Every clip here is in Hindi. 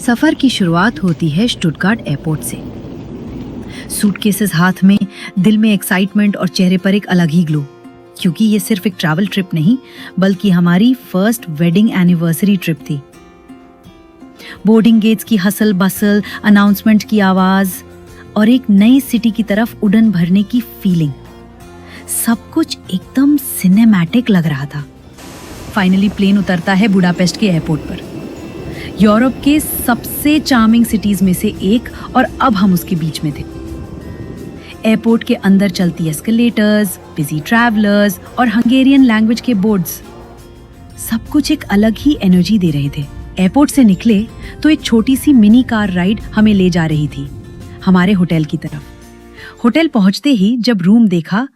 सफर की शुरुआत होती है स्टुटगार्ट एयरपोर्ट से। सूटकेसेस हाथ में, दिल में एक्साइटमेंट और चेहरे पर एक अलग ही ग्लो, क्योंकि ये सिर्फ एक ट्रैवल ट्रिप नहीं बल्कि हमारी फर्स्ट वेडिंग एनिवर्सरी ट्रिप थी। बोर्डिंग गेट्स की हसल बसल, अनाउंसमेंट की आवाज और एक नई सिटी की तरफ उड़न भरने की फीलिंग, सब कुछ एकदम सिनेमैटिक लग रहा था। फाइनली प्लेन उतरता है बुडापेस्ट के एयरपोर्ट पर, यूरोप के सबसे चार्मिंग सिटीज में से एक, और अब हम उसके बीच में थे। एयरपोर्ट के अंदर चलती एस्केलेटर्स, बिजी ट्रैवलर्स और हंगेरियन लैंग्वेज के बोर्ड्स, सब कुछ एक अलग ही एनर्जी दे रहे थे। एयरपोर्ट से निकले तो एक छोटी सी मिनी कार राइड हमें ले जा रही थी हमारे होटल की तरफ। होटल पहुंचते ही जब रूम देखा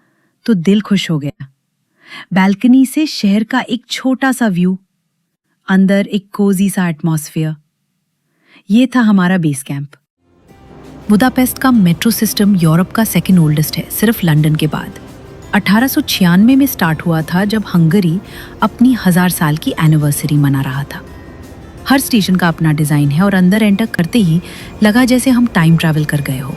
तो दिल खुश हो गया। बालकनी से शहर का एक छोटा सा व्यू, अंदर एक कोजी सा एटमॉस्फेयर। ये था हमारा बेस कैंप। बुदापेस्ट का मेट्रो सिस्टम यूरोप का सेकंड ओल्डेस्ट है, सिर्फ लंदन के बाद। 1896 में स्टार्ट हुआ था, जब हंगरी अपनी 1000 साल की एनिवर्सरी मना रहा था। हर स्टेशन का अपना डिजाइन है और अंदर एंटर करते ही लगा जैसे हम टाइम ट्रैवल कर गए हो।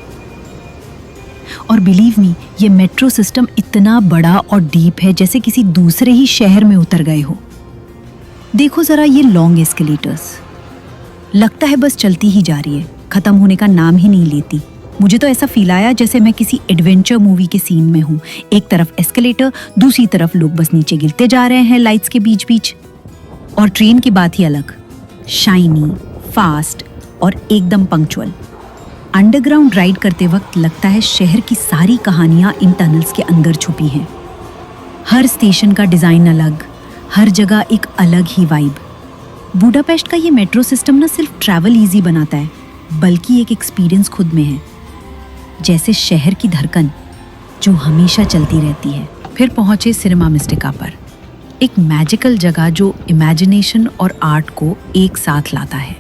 और बिलीव मी, ये मेट्रो सिस्टम इतना बड़ा और डीप है जैसे किसी दूसरे ही शहर में उतर गए हो। देखो जरा ये लॉन्ग एस्केलेटर्स, लगता है बस चलती ही जा रही है, खत्म होने का नाम ही नहीं लेती। मुझे तो ऐसा फील आया जैसे मैं किसी एडवेंचर मूवी के सीन में हूँ। एक तरफ एस्केलेटर, दूसरी तरफ लोग बस नीचे गिरते जा रहे हैं लाइट्स के बीच बीच। और ट्रेन की बात ही अलग, शाइनी, फास्ट और एकदम पंक्चुअल। अंडरग्राउंड राइड करते वक्त लगता है शहर की सारी कहानियां इन टनल्स के अंदर छुपी हैं। हर स्टेशन का डिजाइन अलग, हर जगह एक अलग ही वाइब। बुडापेस्ट का ये मेट्रो सिस्टम न सिर्फ ट्रैवल इजी बनाता है, बल्कि एक एक्सपीरियंस खुद में है, जैसे शहर की धड़कन जो हमेशा चलती रहती है। फिर पहुंचे सिनेमा मिस्टिका पर, एक मैजिकल जगह जो इमेजिनेशन और आर्ट को एक साथ लाता है।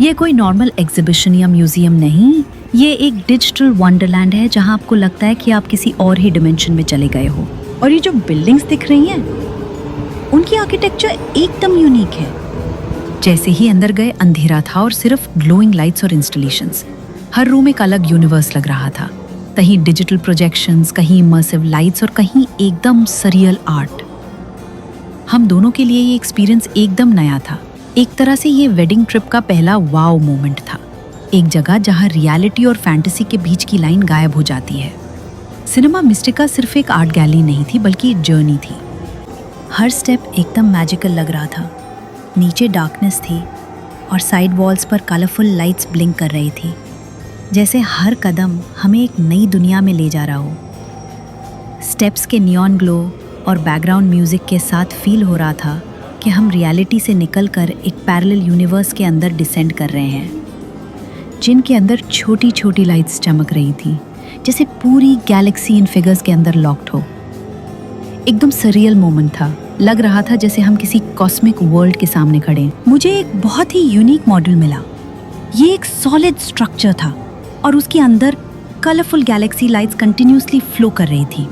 ये कोई नॉर्मल एग्जीबिशन या म्यूजियम नहीं, ये एक डिजिटल वंडरलैंड है जहां आपको लगता है कि आप किसी और ही डिमेंशन में चले गए हो। और ये जो बिल्डिंग्स दिख रही हैं, उनकी आर्किटेक्चर एकदम यूनिक है। जैसे ही अंदर गए अंधेरा था और सिर्फ ग्लोइंग लाइट्स और इंस्टॉलेशंस। हर रूम एक अलग यूनिवर्स लग रहा था, कहीं डिजिटल प्रोजेक्शंस, कहीं इमर्सिव लाइट्स और कहीं एकदम सरियल आर्ट। हम दोनों के लिए ये एक्सपीरियंस एकदम नया था। एक तरह से ये वेडिंग ट्रिप का पहला वाव मोमेंट था, एक जगह जहां रियलिटी और फैंटेसी के बीच की लाइन गायब हो जाती है। सिनेमा मिस्टिका सिर्फ एक आर्ट गैलरी नहीं थी, बल्कि एक जर्नी थी। हर स्टेप एकदम मैजिकल लग रहा था। नीचे डार्कनेस थी और साइड वॉल्स पर कलरफुल लाइट्स ब्लिंक कर रही थी, जैसे हर कदम हमें एक नई दुनिया में ले जा रहा हो। स्टेप्स के नियॉन ग्लो और बैकग्राउंड म्यूजिक के साथ फील हो रहा था कि हम रियलिटी से निकलकर एक पैरेलल यूनिवर्स के अंदर डिसेंड कर रहे हैं, जिनके अंदर छोटी छोटी लाइट्स चमक रही थी, जैसे पूरी गैलेक्सी इन फिगर्स के अंदर लॉक्ड हो। एकदम सरियल मोमेंट था, लग रहा था जैसे हम किसी कॉस्मिक वर्ल्ड के सामने खड़े हैं। मुझे एक बहुत ही यूनिक मॉडल मिला। ये एक सॉलिड स्ट्रक्चर था और उसके अंदर colourful Galaxy lights continuously flow कर रही थी।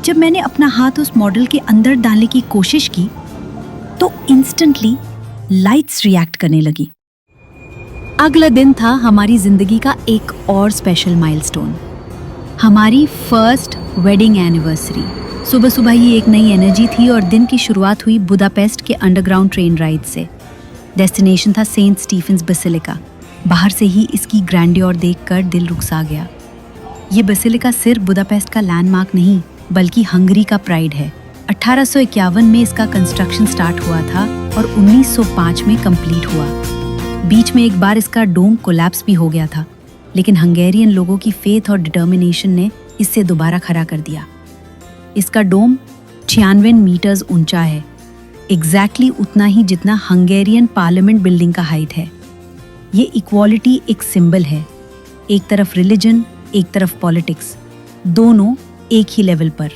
जब मैंने अपना हाथ उस मॉडल के अंदर डालने की कोशिश की तो इंस्टेंटली लाइट्स रिएक्ट करने लगी। अगला दिन था हमारी जिंदगी का एक और स्पेशल माइलस्टोन, हमारी फर्स्ट वेडिंग एनिवर्सरी। सुबह सुबह ही एक नई एनर्जी थी और दिन की शुरुआत हुई बुदापेस्ट के अंडरग्राउंड ट्रेन राइड से। डेस्टिनेशन था सेंट स्टीफेंस बेसिलिका। बाहर से ही इसकी ग्रैंडियर देखकर दिल रुकसा गया। ये बेसिलिका सिर्फ बुदापेस्ट का लैंडमार्क नहीं, बल्कि हंगरी का प्राइड है। 1851 में इसका कंस्ट्रक्शन स्टार्ट हुआ था और 1905 में कंप्लीट हुआ। बीच में एक बार इसका डोम कोलैप्स भी हो गया था, लेकिन हंगेरियन लोगों की फेथ और डिटर्मिनेशन ने इसे दोबारा खड़ा कर दिया। इसका डोम 96 मीटर्स ऊंचा है, एग्जैक्टली उतना ही जितना हंगेरियन पार्लियामेंट बिल्डिंग का हाइट है। ये इक्वालिटी एक सिंबल है, एक तरफ रिलीजन, एक तरफ पॉलिटिक्स, दोनों एक ही लेवल पर।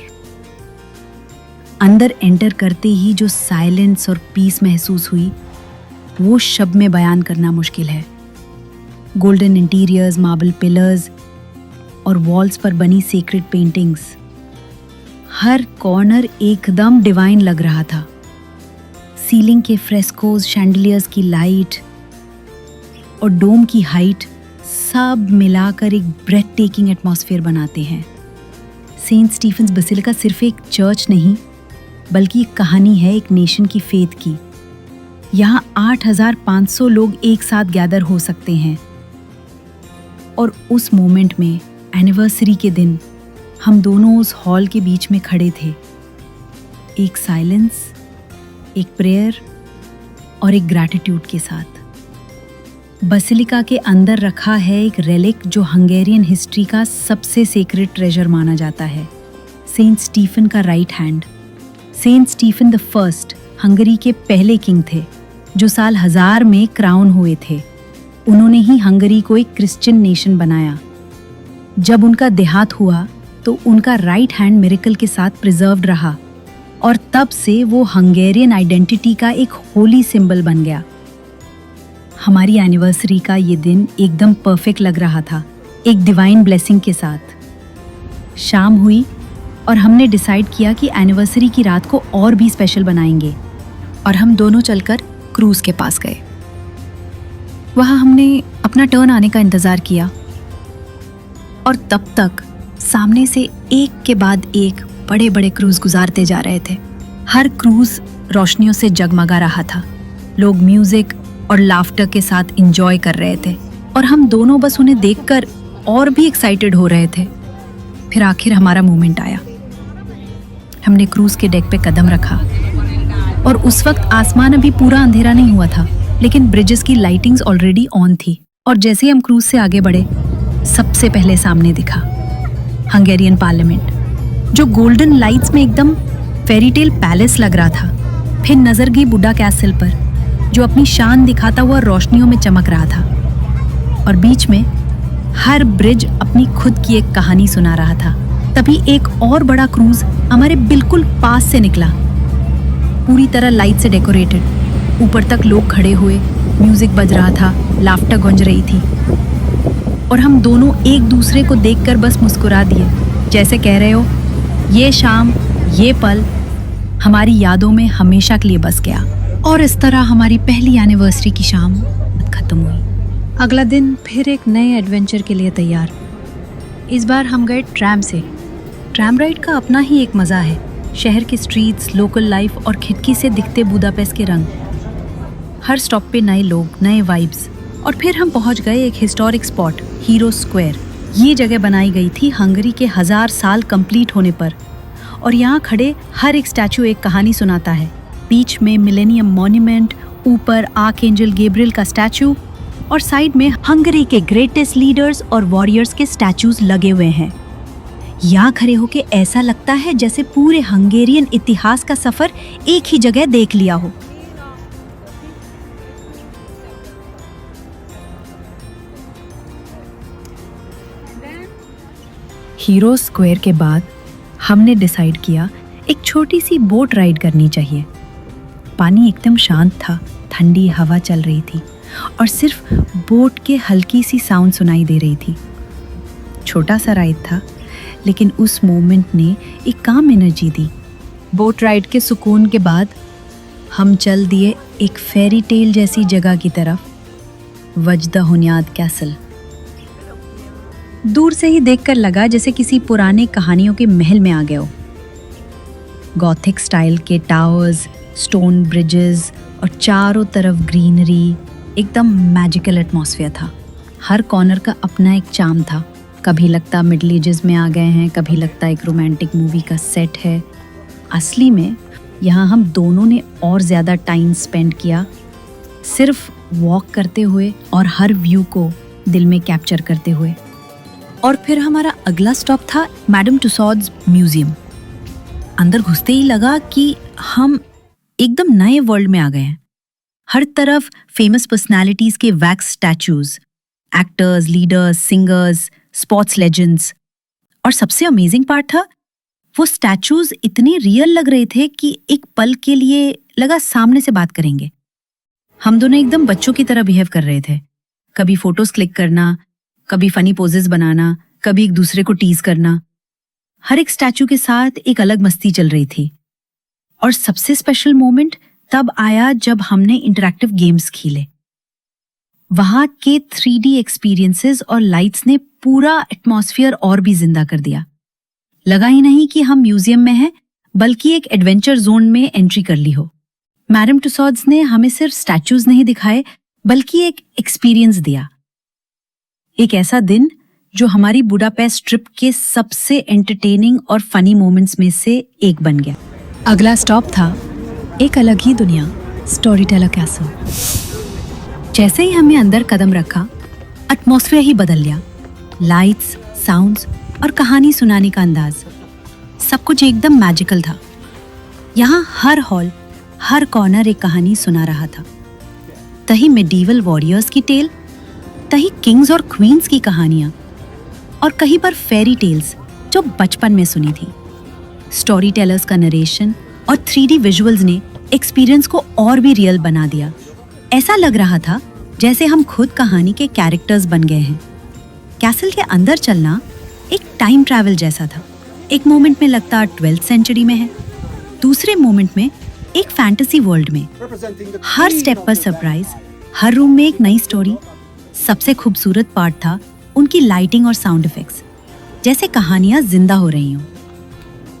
अंदर एंटर करते ही जो साइलेंस और पीस महसूस हुई, वो शब्द में बयान करना मुश्किल है। गोल्डन इंटीरियर्स, मार्बल पिलर्स और वॉल्स पर बनी सीक्रेट पेंटिंग्स, हर कॉर्नर एकदम डिवाइन लग रहा था। सीलिंग के फ्रेस्कोज, शैंडलियर्स की लाइट और डोम की हाइट सब मिलाकर एक ब्रेथ टेकिंग एटमॉस्फेयर बनाते हैं। सेंट स्टीफन्स बेसिलिका सिर्फ एक चर्च नहीं बल्कि एक कहानी है एक नेशन की फेथ की। यहाँ 8,500 लोग एक साथ गैदर हो सकते हैं और उस मोमेंट में एनिवर्सरी के दिन हम दोनों उस हॉल के बीच में खड़े थे, एक साइलेंस, एक प्रेयर और एक ग्रैटिट्यूड के साथ। बसिलिका के अंदर रखा है एक रेलिक जो हंगेरियन हिस्ट्री का सबसे सेक्रेड ट्रेजर माना जाता है, सेंट स्टीफन का right hand. Saint Stephen the first Hungary के पहले किंग थे जो साल 1000 में क्राउन हुए थे। उन्होंने ही हंगरी को एक क्रिश्चियन नेशन बनाया। जब उनका देहांत हुआ तो उनका राइट हैंड मिरेकल के साथ प्रिजर्व्ड रहा और तब से वो हंगेरियन आइडेंटिटी का एक होली सिंबल बन गया। हमारी एनिवर्सरी का ये दिन एकदम परफेक्ट लग रहा था, एक डिवाइन ब्लेसिंग के साथ। शाम हुई और हमने डिसाइड किया कि एनिवर्सरी की रात को और भी स्पेशल बनाएंगे और हम दोनों चलकर क्रूज के पास गए। वहाँ हमने अपना टर्न आने का इंतजार किया और तब तक सामने से एक के बाद एक बड़े बड़े क्रूज गुजारते जा रहे थे। हर क्रूज रोशनियों से जगमगा रहा था। लोग म्यूजिक और लाफ्टर के साथ एंजॉय कर रहे थे और हम दोनों बस उन्हें देखकर और भी एक्साइटेड हो रहे थे। फिर आखिर हमारा मोमेंट आया। हमने क्रूज के डेक पे कदम रखा और उस वक्त आसमान अभी पूरा अंधेरा नहीं हुआ था, लेकिन ब्रिजेस की लाइटिंग्स ऑलरेडी ऑन थी। और जैसे ही हम क्रूज से आगे बढ़े, सबसे पहले सामने दिखा हंगेरियन पार्लियामेंट, जो गोल्डन लाइट्स में एकदम फेरीटेल पैलेस लग रहा था। फिर नजर गई बुड्ढा कैसल पर, जो अपनी शान दिखाता हुआ रोशनियों में चमक रहा था। और बीच में हर ब्रिज अपनी खुद की एक कहानी सुना रहा था। तभी एक और बड़ा क्रूज हमारे बिल्कुल पास से निकला, पूरी तरह लाइट से डेकोरेटेड। ऊपर तक लोग खड़े हुए, म्यूजिक बज रहा था, लाफ्टर गूंज रही थी और हम दोनों एक दूसरे को देखकर बस मुस्कुरा दिए, जैसे कह रहे हो ये शाम, ये पल हमारी यादों में हमेशा के लिए बस गया। और इस तरह हमारी पहली एनिवर्सरी की शाम खत्म हुई। अगला दिन फिर एक नए एडवेंचर के लिए तैयार। इस बार हम गए ट्रैम से। ट्रैम राइड का अपना ही एक मज़ा है। शहर की स्ट्रीट्स, लोकल लाइफ और खिड़की से दिखते बुदापेस्ट के रंग। हर स्टॉप पे नए लोग, नए वाइब्स। और फिर हम पहुंच गए एक हिस्टोरिक स्पॉट, हीरो स्क्वायर। ये जगह बनाई गई थी हंगरी के 1000 साल कंप्लीट होने पर और यहाँ खड़े हर एक स्टैचू एक कहानी सुनाता है। बीच में मिलेनियम मॉन्यूमेंट, ऊपर आर्कएंजल गैब्रियल का स्टैचू और साइड में हंगरी के ग्रेटेस्ट लीडर्स और वॉरियर्स के स्टैचूज लगे हुए हैं। यहाँ खड़े होके ऐसा लगता है जैसे पूरे हंगेरियन इतिहास का सफर एक ही जगह देख लिया हो। हीरो स्क्वायर के बाद हमने डिसाइड किया एक छोटी सी बोट राइड करनी चाहिए। पानी एकदम शांत था, ठंडी हवा चल रही थी और सिर्फ बोट के हल्की सी साउंड सुनाई दे रही थी। छोटा सा राइड था, लेकिन उस मोमेंट ने एक काम एनर्जी दी। बोट राइड के सुकून के बाद हम चल दिए एक फेरी टेल जैसी जगह की तरफ, वजदा हुन्याद कैसल। दूर से ही देखकर लगा जैसे किसी पुराने कहानियों के महल में आ गए हो। गॉथिक स्टाइल के टावर्स, स्टोन ब्रिजेस और चारों तरफ ग्रीनरी, एकदम मैजिकल एटमॉस्फेयर था। हर कॉर्नर का अपना एक चार्म था। कभी लगता मिडिल एजेस में आ गए हैं, कभी लगता एक रोमांटिक मूवी का सेट है। असली में यहाँ हम दोनों ने और ज़्यादा टाइम स्पेंड किया, सिर्फ वॉक करते हुए और हर व्यू को दिल में कैप्चर करते हुए। और फिर हमारा अगला स्टॉप था मैडम टुसॉड्स म्यूजियम। अंदर घुसते ही लगा कि हम एकदम नए वर्ल्ड में आ गए हैं। हर तरफ फेमस पर्सनालिटीज के wax statues, actors, leaders, singers, sports legends. और सबसे अमेजिंग पार्ट था, वो स्टैचूज इतने रियल लग रहे थे कि एक पल के लिए लगा सामने से बात करेंगे। हम दोनों एकदम बच्चों की तरह बिहेव कर रहे थे। कभी फोटोज क्लिक करना, कभी फनी पोजेस बनाना, कभी एक दूसरे को टीज करना। हर एक स्टैचू के साथ एक अलग मस्ती चल रही थी। और सबसे स्पेशल मोमेंट तब आया जब हमने इंटरैक्टिव गेम्स खेले। वहां के 3D एक्सपीरियंसेस और लाइट्स ने पूरा एटमॉस्फेयर और भी जिंदा कर दिया। लगा ही नहीं कि हम म्यूजियम में हैं, बल्कि एक एडवेंचर जोन में एंट्री कर ली हो। मैडम टुसॉड्स ने हमें सिर्फ स्टैचूज नहीं दिखाए, बल्कि एक एक्सपीरियंस दिया। एक ऐसा दिन जो हमारी बुडापेस्ट ट्रिप के सबसे एंटरटेनिंग और फनी मोमेंट्स में से एक बन गया। अगला स्टॉप था एक अलग ही दुनिया, स्टोरी टेलर कैसल। जैसे ही हमने अंदर कदम रखा, एटमॉस्फेयर ही बदल गया। लाइट्स, साउंड्स और कहानी सुनाने का अंदाज, सब कुछ एकदम मैजिकल था। यहाँ हर हॉल, हर कॉर्नर एक कहानी सुना रहा था। तही मेडिवल वॉरियर्स की टेल, तही किंग्स और क्वींस की कहानियां, और कहीं पर फेरी टेल्स जो बचपन में सुनी थी। स्टोरी टेलर्स का नरेशन और 3D विजुअल्स ने एक्सपीरियंस को और भी रियल बना दिया। ऐसा लग रहा था जैसे हम खुद कहानी के कैरेक्टर्स बन गए हैं। कैसल के अंदर चलना एक टाइम ट्रैवल जैसा था। एक मोमेंट में लगता 12th सेंचुरी में है, दूसरे मोमेंट में एक फैंटेसी वर्ल्ड में। हर स्टेप पर सरप्राइज, हर रूम में एक नई स्टोरी। सबसे खूबसूरत पार्ट था उनकी लाइटिंग और साउंड इफेक्ट्स, जैसे कहानियां जिंदा हो रही हों।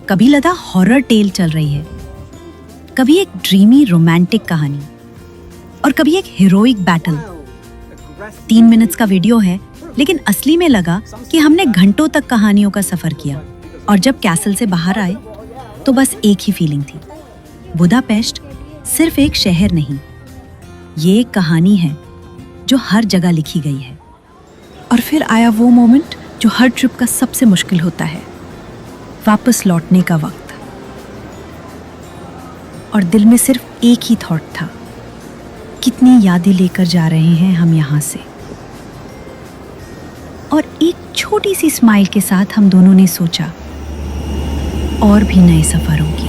कभी लगा हॉरर टेल चल रही है, कभी एक ड्रीमी रोमांटिक कहानी, और कभी एक हीरोइक बैटल। 3 मिनट्स का वीडियो है, लेकिन असली में लगा कि हमने घंटों तक कहानियों का सफर किया। और जब कैसल से बाहर आए तो बस एक ही फीलिंग थी, बुडापेस्ट सिर्फ एक शहर नहीं, ये एक कहानी है जो हर जगह लिखी गई है। और फिर आया वो मोमेंट जो हर ट्रिप का सबसे मुश्किल होता है, वापस लौटने का वक्त। और दिल में सिर्फ एक ही थॉट था, कितनी यादें लेकर जा रहे हैं हम यहाँ से। और एक छोटी सी स्माइल के साथ हम दोनों ने सोचा, और भी नए सफरों की।